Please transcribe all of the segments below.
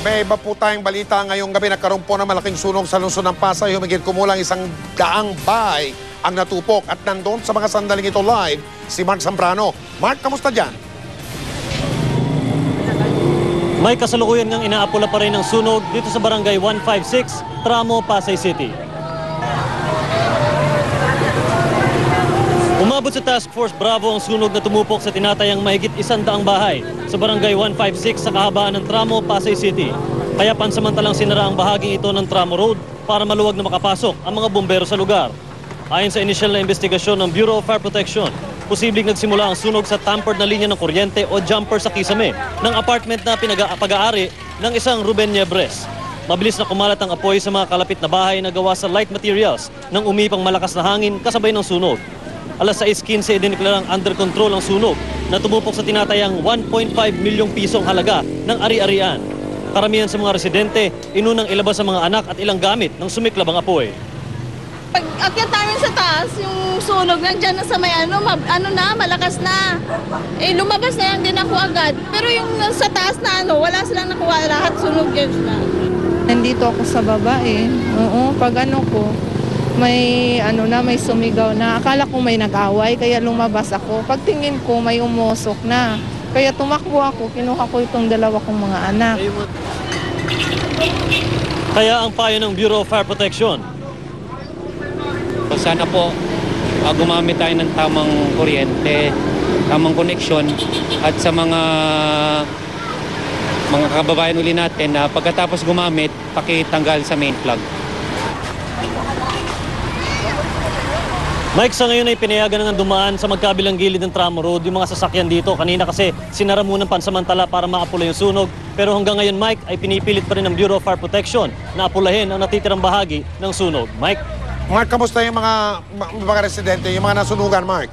may iba po tayong balita ngayong gabi. Nagkaroon po ng malaking sunog sa lungsod ng Pasay. Humigit kumulang 100 bahay ang natupok. At nandun sa mga sandaling ito live, si Mark Zambrano. Mark, kamusta dyan? May kasalukuyan ngang inaapula pa rin ng sunog dito sa barangay 156, Tramo, Pasay City. Umabot sa Task Force Bravo ang sunog na tumupok sa tinatayang mahigit 100 bahay sa barangay 156 sa kahabaan ng Tramo, Pasay City. Kaya pansamantalang sinara ang bahaging ito ng Tramo Road para maluwag na makapasok ang mga bumbero sa lugar. Ayon sa inisyal na investigasyon ng Bureau of Fire Protection, posibleng nagsimula ang sunog sa tampered na linya ng kuryente o jumper sa kisame ng apartment na pag-aari ng isang Ruben Niebres. Mabilis na kumalat ang apoy sa mga kalapit na bahay na gawa sa light materials nang umipang malakas na hangin kasabay ng sunog. Alas 6:15 idineklarang under control ang sunog na tumupok sa tinatayang 1.5 milyong pisong halaga ng ari-arian. Karamihan sa mga residente, inunang ilabas ang mga anak at ilang gamit ng sumiklab ang apoy. Pag akyat namin sa taas, yung sunog nandiyan na sa may malakas na. Eh, lumabas na yan din ako agad. Pero yung sa taas na wala silang nakuha, lahat sunog yan na. Nandito ako sa baba eh. Oo, pag may may sumigaw na. Akala ko may nag-away, kaya lumabas ako. Pagtingin ko, may umusok na. Kaya tumakbo ako, kinuha ko itong dalawa kong mga anak. Kaya ang payo ng Bureau of Fire Protection, sana po gumamit tayo ng tamang kuryente, tamang koneksyon at sa mga kababayan uli natin na pagkatapos gumamit, pakitanggal sa main plug. Mike, sa ngayon ay pinayagan ng dumaan sa magkabilang gilid ng Tramo Road yung mga sasakyan dito. Kanina kasi sinara muna pansamantala para maapula yung sunog. Pero hanggang ngayon, Mike, ay pinipilit pa rin ng Bureau of Fire Protection na apulahin ang natitirang bahagi ng sunog. Mike? Mark, kamusta yung mga residente, yung mga nasunugan, Mark?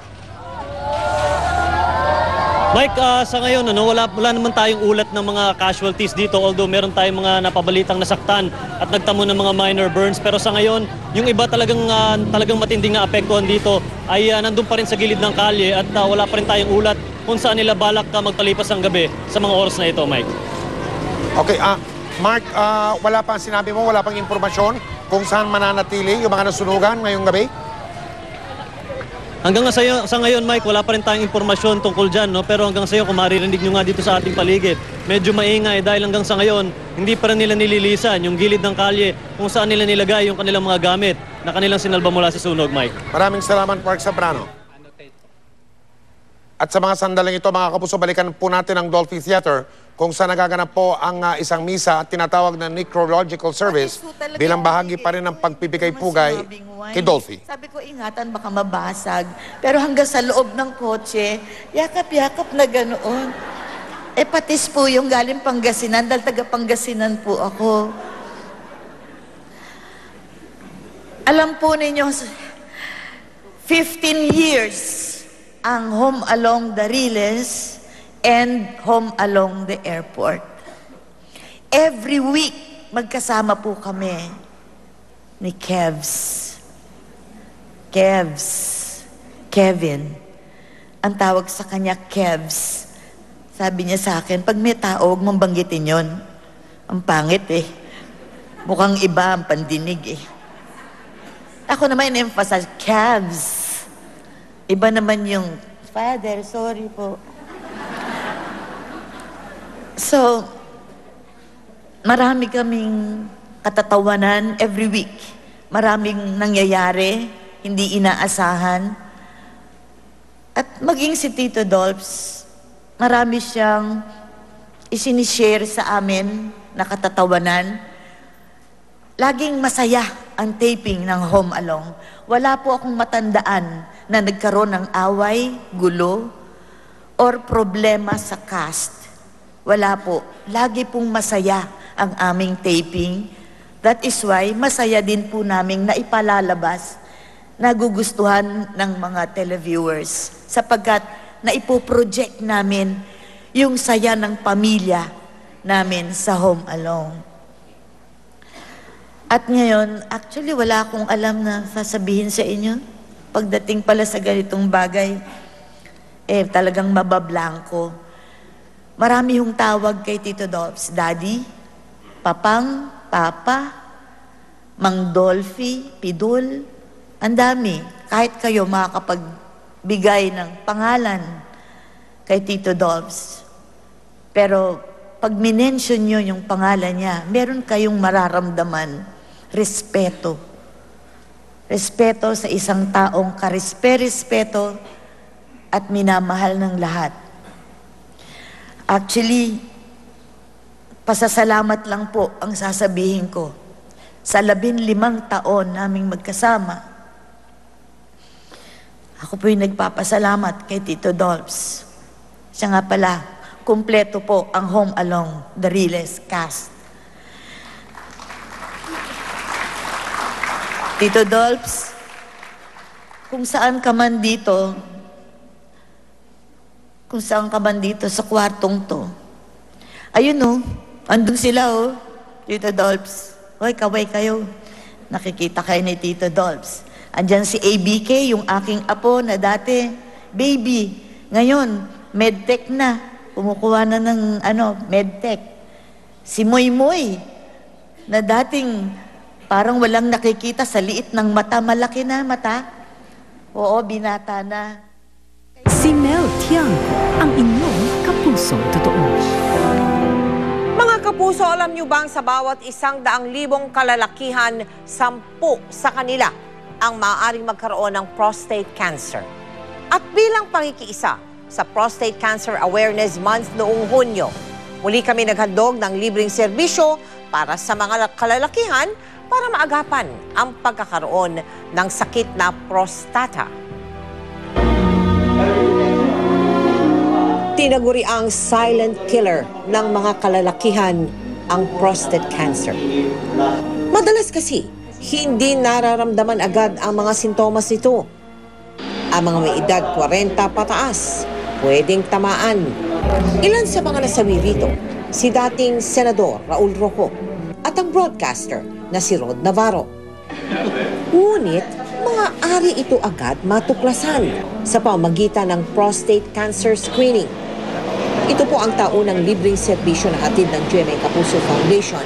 Mike, sa ngayon, wala naman tayong ulat ng mga casualties dito. Although meron tayong mga napabalitang nasaktan at nagtamo ng mga minor burns. Pero sa ngayon, yung iba talagang matinding na apektuhan dito ay nandun pa rin sa gilid ng kalye at wala pa rin tayong ulat kung saan nila balak magpalipas ang gabi sa mga oras na ito, Mike. Okay, Mark, wala pang sinabi mo, wala pang informasyon kung saan mananatili yung mga nasunugan ngayong gabi? Hanggang sa ngayon, Mike, wala pa rin tayong impormasyon tungkol dyan, no? Pero hanggang sa ngayon, kung maririnig nyo nga dito sa ating paligid, medyo maingay dahil hanggang sa ngayon, hindi pa rin nila nililisan yung gilid ng kalye kung saan nila nilagay yung kanilang mga gamit na kanilang sinalba mula sa sunog, Mike. Maraming salamat, Mark Zambrano. At sa mga sandaling ito, mga kapuso, balikan po natin ang Dolphy Theater kung saan nagaganap po ang isang misa at tinatawag na necrological service bilang bahagi pa rin ng pagpibigay pugay kay Dolphy. Sabi ko, ingatan, baka mabasag. Pero hanggang sa loob ng kotse, yakap-yakap na ganoon. Eh, patis po yung galing Pangasinan, dahil taga Pangasinan po ako. Alam po ninyo, 15 years ang Home Along the Riles and Home Along the Airport. Every week, magkasama po kami ni Kevin. Ang tawag sa kanya, Kevs. Sabi niya sa akin, pag may tao, huwag mong banggitin yon. Ang pangit eh. Mukhang iba ang pandinig eh. Ako naman in-emphasize, Kevs. Iba naman yung, Father, sorry po. So, marami kaming katatawanan every week. Maraming nangyayari, hindi inaasahan. At maging si Tito Dolps, marami siyang isinishare sa amin na katatawanan. Laging masaya ang taping ng Home Along. Wala po akong matandaan na nagkaroon ng away, gulo, or problema sa cast. Wala po. Lagi pong masaya ang aming taping. That is why masaya din po namin na ipalalabas, nagugustuhan ng mga televiewers sapagkat naipoproject namin yung saya ng pamilya namin sa Home Along. At ngayon, actually wala akong alam na sasabihin sa inyo. Pagdating pala sa ganitong bagay, talagang mabablanko. Marami hong tawag kay Tito Dolps, Daddy, Papang, Papa, Mang Dolphy, Pidul, ang dami. Kahit kayo makakapagbigay ng pangalan kay Tito Dolphs. Pero pag minention nyo yung pangalan niya, meron kayong mararamdaman respeto. Respeto sa isang taong karespeto at minamahal ng lahat. Actually, pasasalamat lang po ang sasabihin ko. Sa 15 taon naming magkasama, ako po'y nagpapasalamat kay Tito Dolphs. Siya nga pala, kumpleto po ang Home Along the Riles cast. Tito Dolphs, kung saan ka man dito sa kwartong to, ayun oh, andun sila oh, Tito Dolphs. Hoy, kaway kayo. Nakikita kayo ni Tito Dolphs. Andyan si ABK, yung aking apo na dati, baby. Ngayon, medtech na. Kumukuha na ng medtech. Si Moy Moy, na dating parang walang nakikita sa liit ng mata. Malaki na mata. Oo, binata na. Si Mel Tiangco, ang inyong kapusong totoo. Mga kapuso, alam niyo bang sa bawat 100,000 kalalakihan, 10 sa kanila ang maaaring magkaroon ng prostate cancer? At bilang pakikiisa sa Prostate Cancer Awareness Month noong Hunyo, muli kami naghandog ng libreng serbisyo para sa mga kalalakihan para maagapan ang pagkakaroon ng sakit na prostata. Tinaguri ang silent killer ng mga kalalakihan ang prostate cancer. Madalas kasi, hindi nararamdaman agad ang mga sintomas nito. Ang mga may edad 40 pataas, pwedeng tamaan. Ilan sa mga nasawi rito, si dating Senador Raul Roco at ang broadcaster na si Rod Navarro. Ngunit, maaari ito agad matuklasan sa pamamagitan ng prostate cancer screening. Ito po ang taunang libreng serbisyo na hatid ng GMA Kapuso Foundation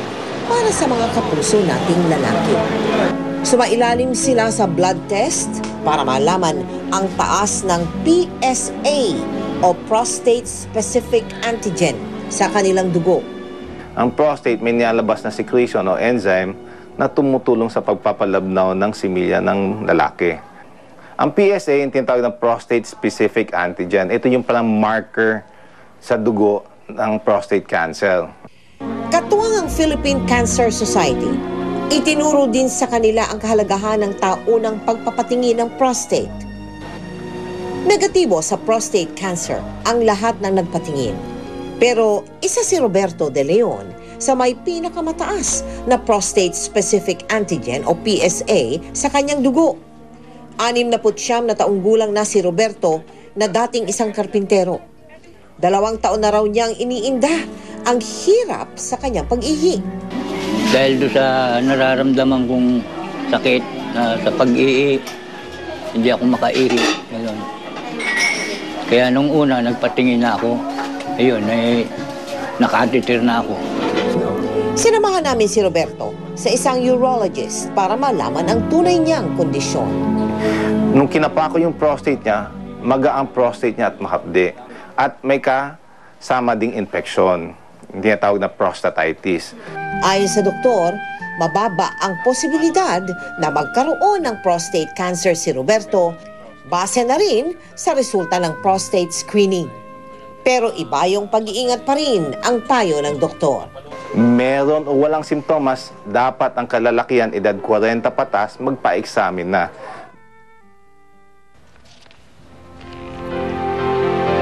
para sa mga kapuso nating lalaki. Sumailalim sila sa blood test para malaman ang taas ng PSA o Prostate Specific Antigen sa kanilang dugo. Ang prostate may nilalabas na secretion o enzyme na tumutulong sa pagpapalabnaw ng similya ng lalaki. Ang PSA, yung tinatawag ng Prostate Specific Antigen, ito yung palang marker sa dugo ng prostate cancer. Katuwang ang Philippine Cancer Society, itinuro din sa kanila ang kahalagahan ng taunang pagpapatingin ng prostate. Negatibo sa prostate cancer ang lahat ng nagpatingin. Pero isa si Roberto De Leon sa may pinakamataas na Prostate Specific Antigen o PSA sa kanyang dugo. 69 na taong gulang na si Roberto na dating isang karpintero. 2 taon na raw niyang iniinda ang hirap sa kanyang pag-ihi. Dahil doon sa nararamdaman kong sakit sa pag-ihi, hindi ako makaihi. Ganun. Kaya nung una, nagpatingin na ako. Ayun, naka-catheter na ako. Sinamahan namin si Roberto sa isang urologist para malaman ang tunay niyang kondisyon. Nung kinapa ko yung prostate niya, maga ang prostate niya at mahapdi. At may kasama ding infeksyon. Hindi na tawag na prostatitis. Ayon sa doktor, mababa ang posibilidad na magkaroon ng prostate cancer si Roberto base na rin sa resulta ng prostate screening. Pero iba yung pag-iingat pa rin ang payo ng doktor. Meron o walang simptomas, dapat ang kalalakihan edad 40 patas magpa-examine na.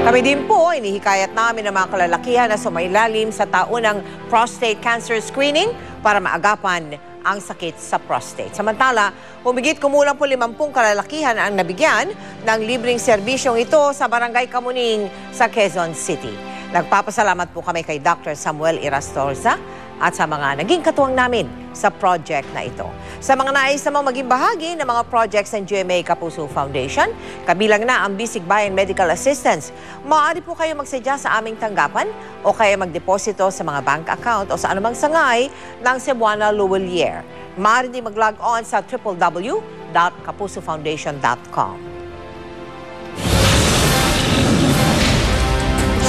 Kami din po, inihikayat namin ang mga kalalakihan na sumailalim sa taunang prostate cancer screening para maagapan ang sakit sa prostate. Samantala, humigit kumulang po 50 kalalakihan ang nabigyan ng libreng serbisyong ito sa Barangay Kamuning sa Quezon City. Nagpapasalamat po kami kay Dr. Samuel Irastorza at sa mga naging katuwang namin sa project na ito. Sa mga nais namang maging bahagi ng mga projects ng GMA Kapuso Foundation, kabilang na ang Bisig Bayan Medical Assistance, maaari po kayo magsadya sa aming tanggapan o kaya magdeposito sa mga bank account o sa anumang sangay ng Cebuana Luwalier. Maaari din mag-log on sa www.kapusofoundation.com.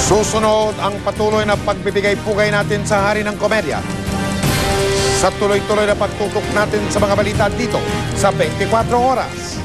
Susunod ang patuloy na pagbibigay-pugay natin sa Hari ng Komedya. Sa tuloy-tuloy na pagtutok natin sa mga balita dito sa 24 oras.